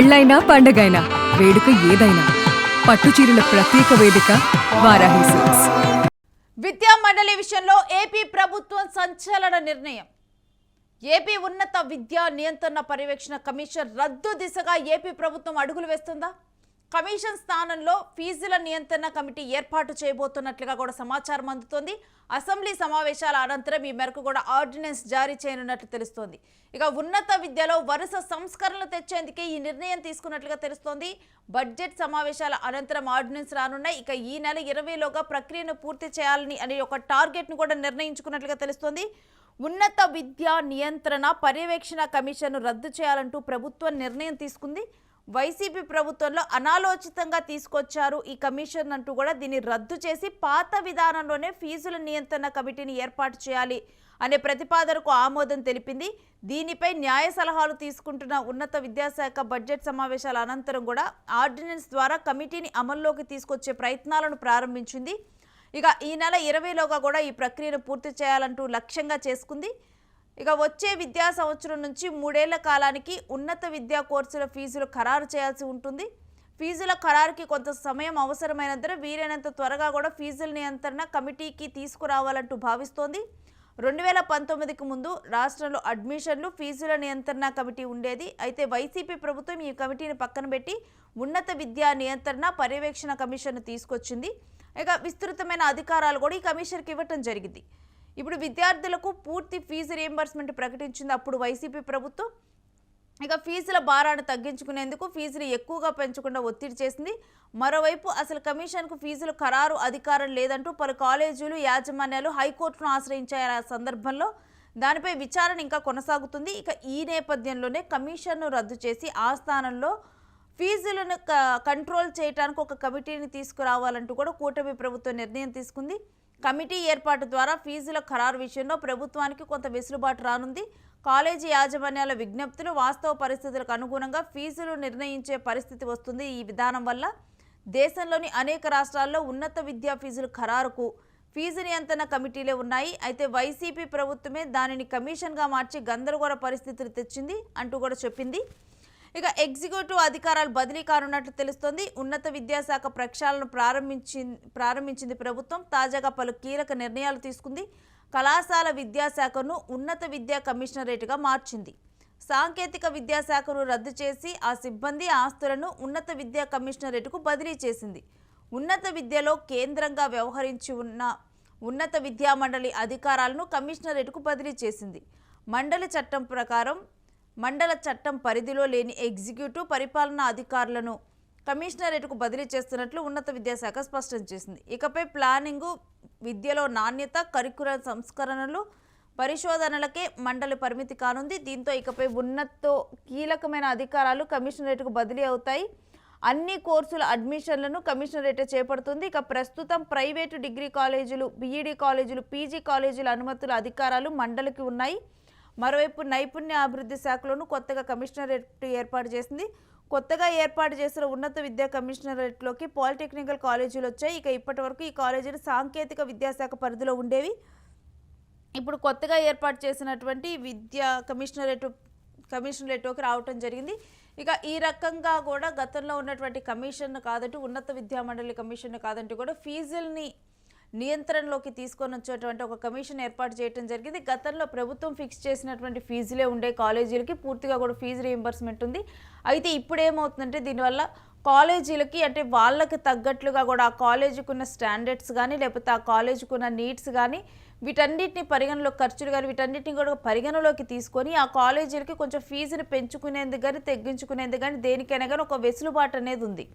పెళ్ళైనా పండగైనా వేడుక ఏదైనా పట్టుచీరల ప్రత్యేక వేదిక వారాహి సిల్క్స్. విద్యా మండలి విషయంలో ఏపీ ప్రభుత్వం సంచలన నిర్ణయం. ఏపీ ఉన్నత విద్యా నియంత్రణ పర్యవేక్షణ కమిషన్ రద్దు దిశగా ఏపీ ప్రభుత్వం అడుగులు వేస్తుందా? కమిషన్ స్థానంలో ఫీజుల నియంత్రణ కమిటీ ఏర్పాటు చేయబోతున్నట్లుగా కూడా సమాచారం అందుతోంది. అసెంబ్లీ సమావేశాల అనంతరం ఈ మేరకు కూడా ఆర్డినెన్స్ జారీ చేయనున్నట్లు తెలుస్తోంది. ఇక ఉన్నత విద్యలో వరుస సంస్కరణలు తెచ్చేందుకే ఈ నిర్ణయం తీసుకున్నట్లుగా తెలుస్తోంది. బడ్జెట్ సమావేశాల అనంతరం ఆర్డినెన్స్ రానున్నాయి. ఇక ఈ నెల 20లోగా ప్రక్రియను పూర్తి చేయాలని అనే ఒక టార్గెట్ను కూడా నిర్ణయించుకున్నట్లుగా తెలుస్తోంది. ఉన్నత విద్యా నియంత్రణ పర్యవేక్షణ కమిషన్ రద్దు చేయాలంటూ ప్రభుత్వం నిర్ణయం తీసుకుంది. వైసీపీ ప్రభుత్వంలో అనాలోచితంగా తీసుకొచ్చారు ఈ కమిషన్ అంటూ కూడా దీన్ని రద్దు చేసి పాత విధానంలోనే ఫీజుల నియంత్రణ కమిటీని ఏర్పాటు చేయాలి అనే ప్రతిపాదనకు ఆమోదం తెలిపింది. దీనిపై న్యాయ సలహాలు తీసుకుంటున్న ఉన్నత విద్యాశాఖ బడ్జెట్ సమావేశాల అనంతరం కూడా ఆర్డినెన్స్ ద్వారా కమిటీని అమల్లోకి తీసుకొచ్చే ప్రయత్నాలను ప్రారంభించింది. ఇక ఈ నెల 20లోగా కూడా ఈ ప్రక్రియను పూర్తి చేయాలంటూ లక్ష్యంగా చేసుకుంది. ఇక వచ్చే విద్యా సంవత్సరం నుంచి 3 ఏళ్ల కాలానికి ఉన్నత విద్యా కోర్సుల ఫీజులు ఖరారు చేయాల్సి ఉంటుంది. ఫీజుల ఖరారుకి కొంత సమయం అవసరమైనందున వీలైనంత త్వరగా కూడా ఫీజుల నియంత్రణ కమిటీకి తీసుకురావాలంటూ భావిస్తోంది. 2019కి ముందు రాష్ట్రంలో అడ్మిషన్లు ఫీజుల నియంత్రణ కమిటీ ఉండేది. అయితే వైసీపీ ప్రభుత్వం ఈ కమిటీని పక్కన పెట్టి ఉన్నత విద్యా నియంత్రణ పర్యవేక్షణ కమిషన్ను తీసుకొచ్చింది. ఇక విస్తృతమైన అధికారాలు కూడా ఈ కమిషన్కి ఇవ్వటం జరిగింది. ఇప్పుడు విద్యార్థులకు పూర్తి ఫీజు రియంబర్స్మెంట్ ప్రకటించింది అప్పుడు వైసీపీ ప్రభుత్వం. ఇక ఫీజుల భారాన్ని తగ్గించుకునేందుకు ఫీజులు ఎక్కువగా పెంచకుండా ఒత్తిడి చేసింది. మరోవైపు అసలు కమిషన్కు ఫీజులు ఖరారు అధికారం లేదంటూ పలు కాలేజీలు యాజమాన్యాలు హైకోర్టును ఆశ్రయించారు. ఆ సందర్భంలో దానిపై విచారణ ఇంకా కొనసాగుతుంది. ఇక ఈ నేపథ్యంలోనే కమిషన్ను రద్దు చేసి ఆ స్థానంలో ఫీజులను కంట్రోల్ చేయడానికి ఒక కమిటీని తీసుకురావాలంటూ కూడా కూటమి ప్రభుత్వం నిర్ణయం తీసుకుంది. కమిటీ ఏర్పాటు ద్వారా ఫీజుల ఖరారు విషయంలో ప్రభుత్వానికి కొంత వెసులుబాటు రానుంది. కాలేజీ యాజమాన్యాల విజ్ఞప్తులు వాస్తవ పరిస్థితులకు అనుగుణంగా ఫీజులు నిర్ణయించే పరిస్థితి వస్తుంది. ఈ విధానం వల్ల దేశంలోని అనేక రాష్ట్రాల్లో ఉన్నత విద్యా ఫీజుల ఖరారుకు ఫీజు నియంత్రణ కమిటీలే ఉన్నాయి. అయితే వైసీపీ ప్రభుత్వమే దానిని కమిషన్గా మార్చి గందరగోళ పరిస్థితులు తెచ్చింది అంటూ కూడా చెప్పింది. ఇక ఎగ్జిక్యూటివ్ అధికారాలు బదిలీ కానున్నట్లు తెలుస్తోంది. ఉన్నత విద్యాశాఖ ప్రక్షాళన ప్రారంభించింది ప్రభుత్వం. తాజాగా పలు కీలక నిర్ణయాలు తీసుకుంది. కళాశాల విద్యాశాఖను ఉన్నత విద్యా కమిషనరేట్గా మార్చింది. సాంకేతిక విద్యాశాఖను రద్దు చేసి ఆ సిబ్బంది ఆస్తులను ఉన్నత విద్యా కమిషనరేట్కు బదిలీ చేసింది. ఉన్నత విద్యలో కేంద్రంగా వ్యవహరించి ఉన్న ఉన్నత విద్యా మండలి అధికారాలను కమిషనరేట్కు బదిలీ చేసింది. మండల చట్టం పరిధిలో లేని ఎగ్జిక్యూటివ్ పరిపాలనా అధికారులను కమిషనరేట్కు బదిలీ చేస్తున్నట్లు ఉన్నత విద్యాశాఖ స్పష్టం చేసింది. ఇకపై ప్లానింగు, విద్యలో నాణ్యత, కరికులం సంస్కరణలు, పరిశోధనలకే మండలి పరిమితి కానుంది. దీంతో ఇకపై కీలకమైన అధికారాలు కమిషనరేట్కు బదిలీ అవుతాయి. అన్ని కోర్సుల అడ్మిషన్లను కమిషనరేట్ చేపడుతుంది. ఇక ప్రస్తుతం ప్రైవేటు డిగ్రీ కాలేజీలు, బీఈడీ కాలేజీలు, పీజీ కాలేజీల అనుమతుల అధికారాలు మండలికి ఉన్నాయి. మరోవైపు నైపుణ్య అభివృద్ధి శాఖలోనూ కొత్తగా కమిషనరేట్ ఏర్పాటు చేసింది. కొత్తగా ఏర్పాటు చేసిన ఉన్నత విద్యా కమిషనరేట్లోకి పాలిటెక్నికల్ కాలేజీలు వచ్చాయి. ఇక ఇప్పటి వరకు ఈ కాలేజీలు సాంకేతిక విద్యాశాఖ పరిధిలో ఉండేవి. ఇప్పుడు కొత్తగా ఏర్పాటు చేసినటువంటి విద్యా కమిషనరేట్లోకి రావటం జరిగింది. ఇక ఈ రకంగా కూడా గతంలో ఉన్నటువంటి కమిషన్ కాదంటూ ఉన్నత విద్యా మండలి కమిషన్ కాదంటూ కూడా ఫీజుల్ని నియంత్రణలోకి తీసుకొని వచ్చేటువంటి ఒక కమిషన్ ఏర్పాటు చేయడం జరిగింది. గతంలో ప్రభుత్వం ఫిక్స్ చేసినటువంటి ఫీజులే ఉండే కాలేజీలకి పూర్తిగా కూడా ఫీజు రియంబర్స్మెంట్ ఉంది. అయితే ఇప్పుడు ఏమవుతుందంటే దీనివల్ల కాలేజీలకి అంటే వాళ్ళకి తగ్గట్లుగా కూడా ఆ కాలేజీకి ఉన్న స్టాండర్డ్స్ కానీ లేకపోతే ఆ కాలేజీకి ఉన్న నీడ్స్ కానీ వీటన్నిటిని ఖర్చులు కానీ వీటన్నిటిని కూడా పరిగణలోకి తీసుకొని ఆ కాలేజీలకి కొంచెం ఫీజుని పెంచుకునేందుకు కానీ తగ్గించుకునేందుకు కానీ దేనికైనా కానీ ఒక వెసులుబాటు అనేది ఉంది.